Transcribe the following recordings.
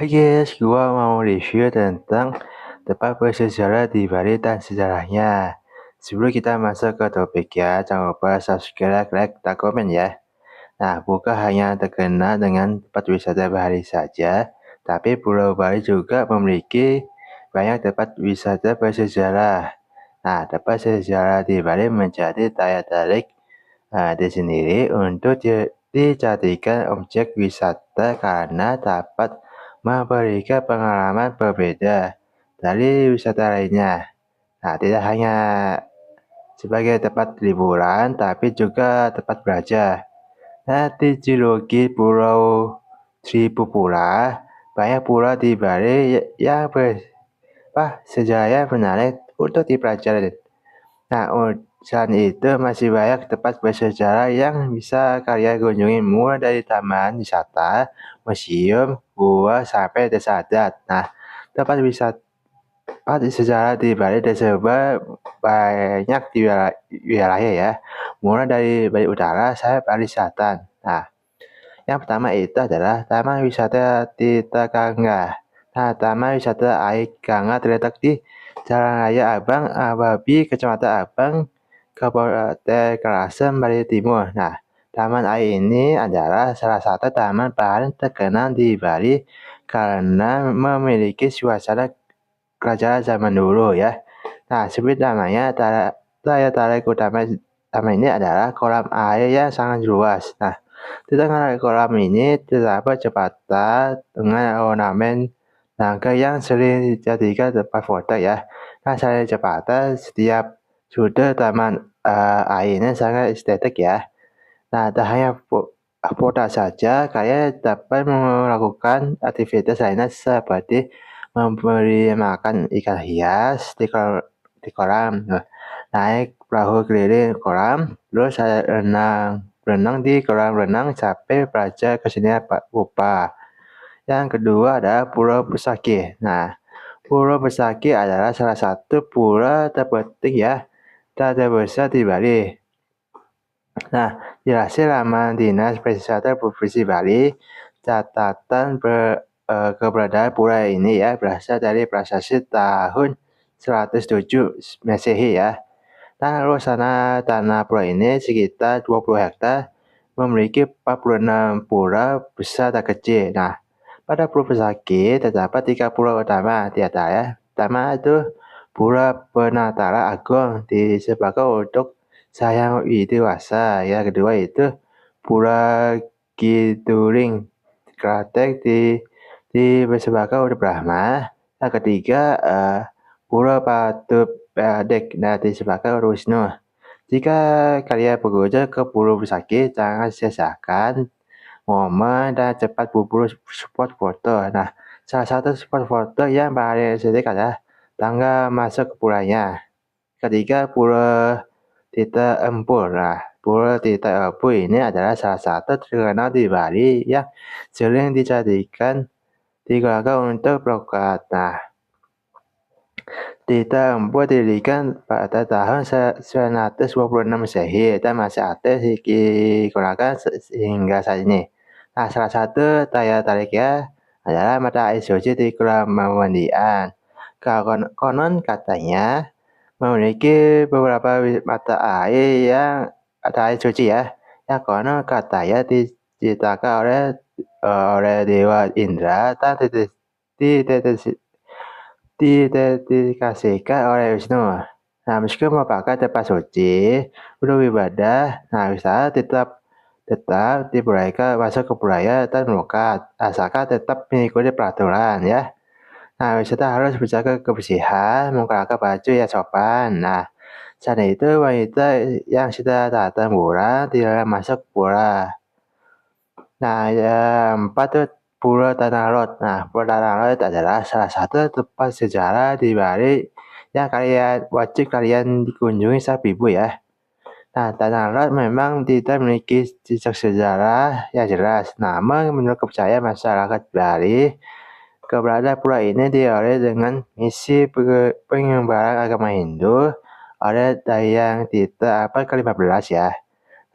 Hai guys, gua mau review tentang tempat bersejarah di Bali dan sejarahnya. Sebelum kita masuk ke topik ya, jangan lupa subscribe, like, dan komen ya. Nah, bukan hanya terkenal dengan tempat wisata Bali saja, tapi Pulau Bali juga memiliki banyak tempat wisata bersejarah. Nah, tempat sejarah di Bali menjadi daya tarik di sendiri untuk dijadikan objek wisata karena dapat memberikan pengalaman berbeda dari wisata lainnya. Nah, tidak hanya sebagai tempat liburan, tapi juga tempat belajar. Nah, di geologi Pulau Tripupura, banyak pulau di Bali yang sejarah yang menarik untuk dipelajari. Nah, selain itu masih banyak tempat bersejarah yang bisa kalian kunjungi mulai dari taman wisata, museum, gua, sampai desa adat. Nah, tempat wisata sejarah di Bali tersebar banyak di wilayah ya, mulai dari Bali Utara sampai Bali Selatan. Nah, yang pertama itu adalah Taman Wisata Tirta Gangga. Nah, Taman Wisata Air Gangga terletak di Jalan Raya Abang, Ababi, Kecamatan Abang, Kabupaten Karasan, Bali Timur. Nah, taman air ini adalah salah satu taman paling terkenal di Bali karena memiliki suasana kerajaan zaman dulu ya. Nah, seperti namanya, daya tarik utama taman ini adalah kolam air yang sangat luas. Nah, di tengah kolam ini terdapat jembatan dengan ornamen naga yang sering dijadikan tempat foto ya. Nah, selain jembatan, setiap sudut taman air ini sangat estetik ya. Nah, tak hanya foto saja, kalian dapat melakukan aktivitas lainnya seperti memberi makan ikan hias di kolam, naik perahu keliling kolam, terus berenang di kolam renang sampai belajar kesenian rupa. Yang kedua adalah Pulau Besaki. Nah, Pulau Besaki adalah salah satu pulau terpenting ya dan terbesar di Bali. Nah, dilansir laman Dinas Pariwisata Provinsi Bali, catatan keberadaan pulau ini ya berasal dari prasasti tahun 107 Masehi ya. Nah, luasan tanah pulau ini sekitar 20 hektar, memiliki 46 pulau besar dan kecil. Nah, pada Pulau Besaki terdapat 3 pulau utama di atas ya. Pertama itu Pulau Penatara Agung disebutkan untuk sayang dewasa. Yang kedua itu Pulau Kituring Klatek disebutkan untuk Brahma. Yang ketiga Pulau Batu Bedek disebutkan untuk Wisnu. Jika kalian berkunjung ke Pulau Besaki, jangan sia-siakan momen dan cepat berburu spot foto. Nah, salah satu spot foto yang paling estetik adalah tangga masuk ke pulaunya. Ketiga, Pulau Tita Empul. Nah, Pulau Tita Empul ini adalah salah satu terkenal di Bali yang sering digunakan untuk brokat. Nah, Tita Empul didirikan pada tahun 926 Masehi dan masih aktif digunakan hingga saat ini. Nah, salah satu daya tariknya adalah mata air suci di kolam pemandian. Konon katanya memiliki beberapa mata air yang mata air suci ya, yang konon katanya diciptakan oleh Dewa Indra dan didedikasikan oleh Wisnu. Nah, meski merupakan tempat suci untuk ibadah, nah wisata tetap dibolehkan masuk ke budaya dan melukat, asalkan tetap mengikuti peraturan ya. Nah, wisata harus menjaga kebersihan, menggunakan baju yang sopan. Nah, selain itu wanita yang sudah datang bulan dilarang masuk pura. Nah, yang empat itu Pulau Tanah Lot. Nah, Pulau Tanah Lot adalah salah satu tempat sejarah di Bali yang wajib kalian dikunjungi saat ibu ya. Nah, Tanah Lot memang tidak memiliki jejak sejarah yang jelas. Namun, menurut kepercayaan masyarakat Bali, keberadaan pulau ini diawali dengan misi pengembaraan agama Hindu oleh Dayang Tita abad ke-15 ya.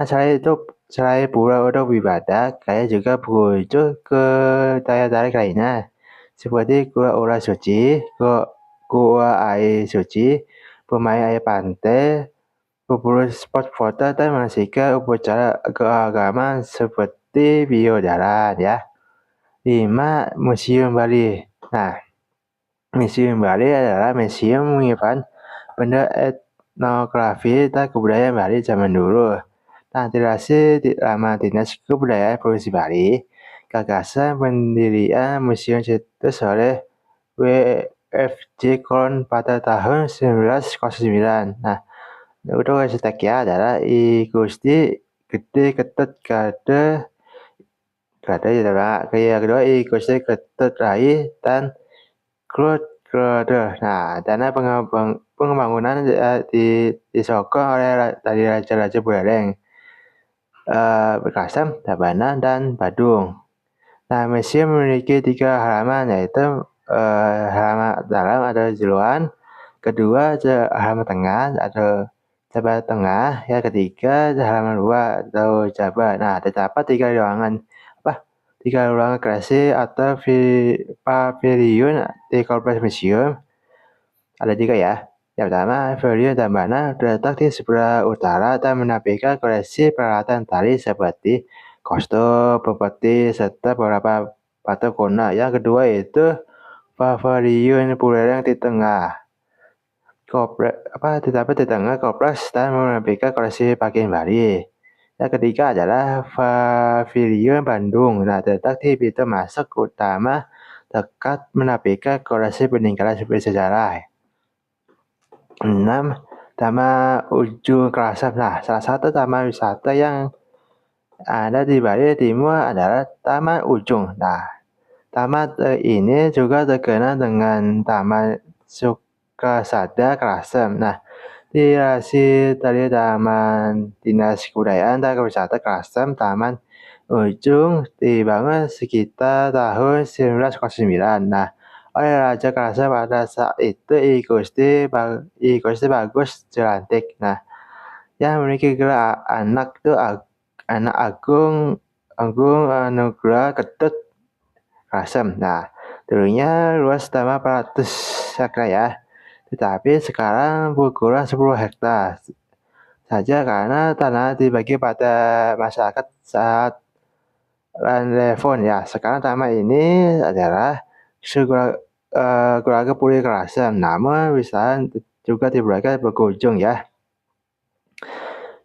Nah, selain pulau untuk ibadah, kalian juga berkunjung ke daya tarik lainnya, seperti Gua Ora Suci, Gua Air Suci, Bermain Air Pantai, berburu spot foto dan menyaksikan upacara keagamaan seperti biodaran ya. 5. Museum Bali. Nah, Museum Bali adalah museum menyimpan benda etnografi dan kebudayaan Bali zaman dulu. Nah, tradisi lama Dinas Kebudayaan Provinsi Bali, gagasan pendirian museum cetus oleh WFJ Kolon pada tahun 1909. Nah, untuk hashtagnya adalah I Gusti Gede Ketut Gade ya, yang kedua I Gusti Ketut Rai dan Klut Gede. Nah, dana pengembangunan disokong oleh dari Raja-Raja Buleleng, Bekasem, Tabanan, dan Badung. Nah, museum memiliki 3 halaman, yaitu halaman dalam ada jeluan, kedua halaman tengah atau jabat tengah, yang ketiga halaman luar atau jabat. Nah, terdapat 3 ruangan kreasi atau pavilion di kompleks museum. Ada 3 ya. Yang pertama, pavilion Tabanan terletak di sebelah utara dan menampilkan koleksi peralatan tari seperti kostum, pepeti, serta beberapa patung kuno. Yang kedua itu pavilion Buleleng di tengah. Terdapat di tengah kompleks dan menampilkan koleksi pakaian Bali. Yang ketiga adalah Pavilion Bandung. Nah, terletak di pintu masuk utama dekat menampilkan koleksi peninggalan sejarah. 6. Taman Ujung Kerasem. Nah, salah satu taman wisata yang ada di Bali Timur adalah Taman Ujung. Nah, taman ini juga terkenal dengan Taman Sukasada Kerasem. Nah, dilatih dari Taman Dinas Kebudayaan dan Wisata Kerasem, Taman Ujung dibangun sekitar tahun 1909. Nah, oleh Raja Kerasem pada saat itu I Gusti Bagus Jelantik. Nah, yang memiliki gelar anak Agung Anugerah Ketut Kerasem. Nah, dulunya luas tanah 400 hektar ya, tetapi sekarang berkurang 10 hektar saja karena tanah dibagi pada masyarakat saat Landlefon ya. Sekarang taman ini adalah keluarga Puri Kerasem, namun wisatawan juga dibolehkan berkunjung ya.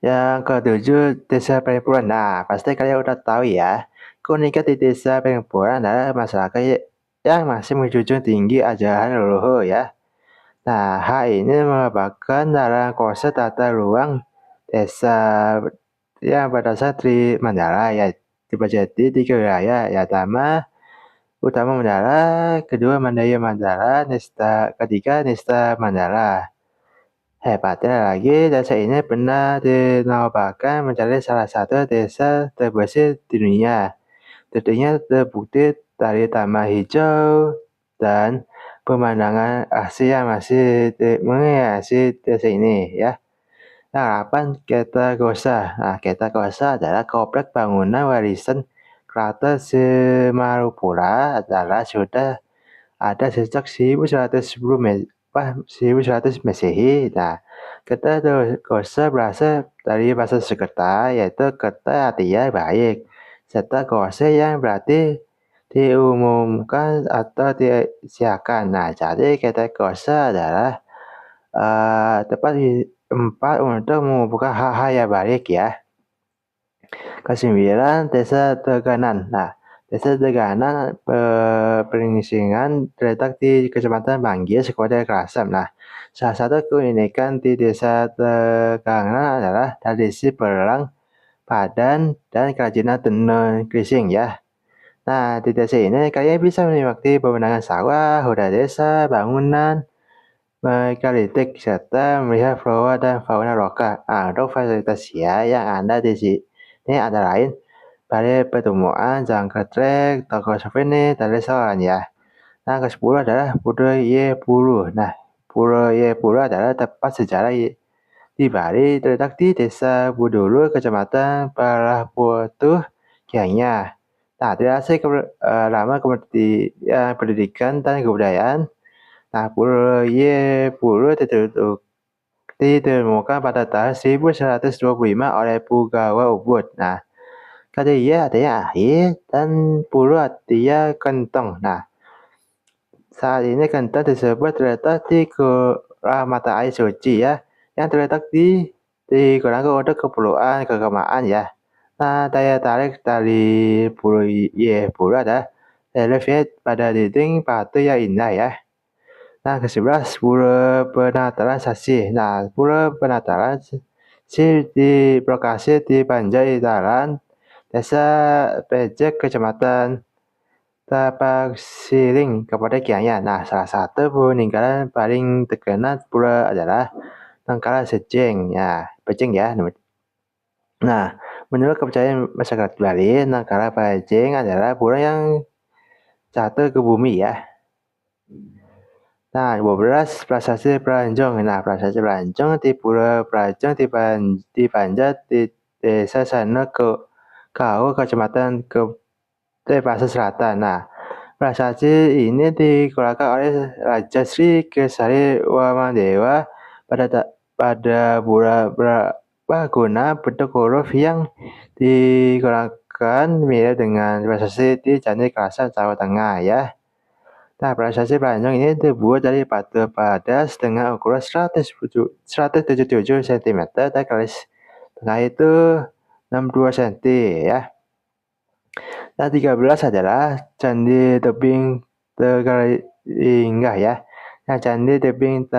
Yang ketujuh, Desa Pengpuran. Nah, pasti kalian udah tahu ya, keunikan di Desa Pengpuran adalah masyarakat yang masih menjunjung tinggi ajaran leluhur ya. Nah, hal ini merupakan dalam konsep tata ruang desa yang berdasar Tri Mandala ya, dibagi 3 wilayah, ya utama Mandala, kedua Mandaya Mandala, ketiga Nista Mandala. Hebatnya lagi, desa ini pernah dinobatkan menjadi salah satu desa terbersih di dunia. Tentunya terbukti dari taman hijau dan pemandangan asli yang masih menghiasi desa ini ya. Nah, 8 Kertagosa. Nah, Kertagosa adalah kompleks bangunan warisan Keraton Semarupura adalah sudah ada sejak 1100 Masehi. Nah, Kertagosa berasal dari bahasa Sanskerta yaitu Kerta artinya baik, serta Gosa yang berarti diumumkan atau disiarkan. Nah, jadi Kertagosa adalah tempat untuk mengumpulkan hal-hal yang baik ya. Ke-9, Desa Teganan. Nah, Desa Teganan Peringsingan terletak di Kecamatan Banggis, Kota Kerasem. Nah, salah satu keunikan di Desa Teganan adalah tradisi perang padan dan kerajinan tenun grising ya. Nah, di desa ini kalian bisa menikmati pemandangan sawah, hutan desa, bangunan, megalitik, serta melihat flora dan fauna lokal. Untuk fasilitas yang ada di sini ada lain balai pertemuan, jangkar toko souvenir, dan restoran ya. Nah, ke-10 adalah Pulau Yepulu. Nah, Pulau Yepulu adalah tempat sejarah di Bali, terletak di Desa Budulu, Kecamatan Paraputuh, Gianyar. Nah, Dirasai Lama Pendidikan dan Kebudayaan. Nah, Pulau ditemukan pada tahun 1125 oleh Pugawa Ubud. Nah, kata ia artinya akhir dan Pulau artinya kentong. Nah, saat ini kentong tersebut terletak di kurang mata air suci ya, yang terletak digunakan untuk keperluan keagamaan ya. Nah, daya tarik dari Pulau ada relief pada dinding batu yang indah ya. Nah, ke-11 Pura Penataran Sasi. Nah, Pura Penataran Sasi berlokasi di Banjarnegara, Desa Pejek, Kecamatan Tapak Siring, Kabupaten Gianyar. Nah, salah satu peninggalan paling terkenal pura adalah Tengkala Sejeng. Ya, Pejeng ya. Nah, menurut kepercayaan masyarakat Bali, Nangkala Pejeng adalah pura yang jatuh ke bumi ya. Nah, 12 Prasasti Pelanjong. Nah, Prasasti Pelanjong di Pura Pelanjong di Banjar di Desa Sana Kau, Kecamatan Pasar Selatan. Nah, prasasti ini dikelola oleh Raja Sri Kesari Wamandewa pada Guna bentuk huruf yang digunakan mirip dengan prasasti di Candi Kerasan Jawa Tengah ya. Nah, prasasti Pelanjong ini terbuat dari batu padas dengan ukuran 177 cm dan garis tengah itu 62 cm ya. Nah, 13 adalah Candi Tebing Tegalingga ya. Nah, Candi Tebing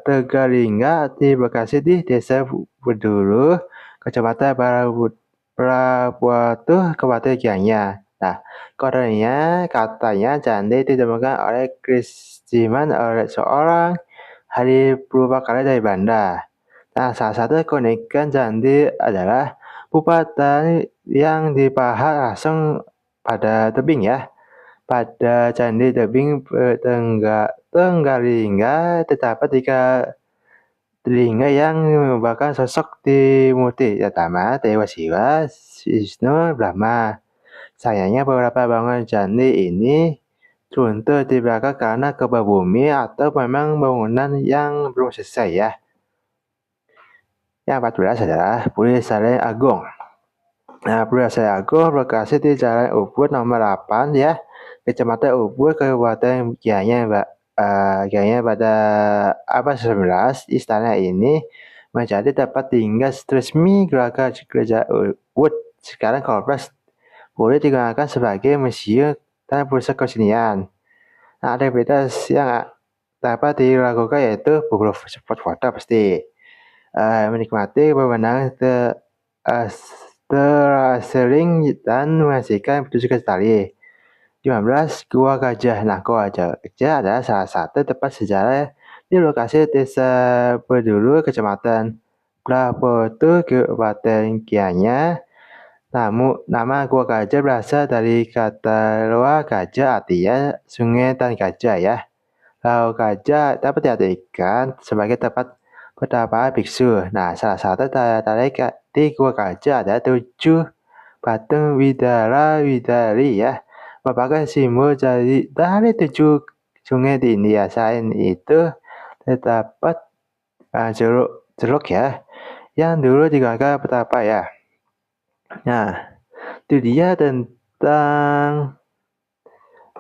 Tegalingga di Bekasi di Desa Bedulu, Kecamatan Prabuatu, Kabupaten Gianyar. Nah, katanya candi ditemukan oleh Krisjiman oleh seorang hari purbakala dari Belanda. Nah, salah satu keunikan candi adalah pupatan yang dipahat langsung pada tebing ya. Pada candi tebing Tenggalingga terdapat 3 telinga yang merupakan sosok Trimurti, Yatama, Dewa Siwa, Wisnu, Brahma. Sayangnya beberapa bangunan candi ini runtuh di belakang karena gempa bumi atau memang bangunan yang belum selesai ya. Yang 14 adalah Puri Saleh Agung. Nah, Puri Saleh Agung berlokasi di Jalan Ubud nomor 8 ya, Kecamatan Ubud, Kabupaten Gianyar. Gianyar pada abad 19, istana ini menjadi tempat tinggal resmi keluarga Gereja Ubud. Sekarang kompleks Puri digunakan sebagai museum dan pusat kesenian. Nah, aktivitas yang dapat dilakukan yaitu spot foto pasti, menikmati pemandangan terasering dan menyaksikan pertunjukan tari. 15 Gua Gajah. Nah, Gua Gajah adalah salah satu tempat sejarah di lokasi Desa Bedulu, Kecamatan Prabowo, Kabupaten Gianyar. Nama Gua Gajah berasal dari kata Loa Gajah, artinya sungai dan gajah ya. Laut Gajah dapat diartikan sebagai tempat pertapaan biksu. Nah, salah satu daya tarik di Gua Gajah ada 7 patung Widara-Widari ya, merupakan simbol dari 7 sungai di India. Selain itu, terdapat jeruk ya, yang dulu digunakan petapa ya. Nah, itu dia tentang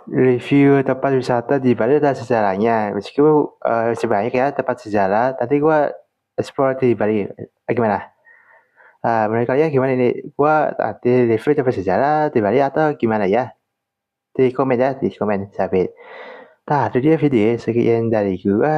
review tempat wisata di Bali dan sejarahnya. Meskipun sebanyak ya tempat sejarah, tadi gue explore di Bali. Gimana? Menurut kalian gimana ini? Gue nanti review tempat sejarah di Bali atau gimana ya? Di komen ya, di komen. Sampai. Nah, itu dia video sekian dari gue.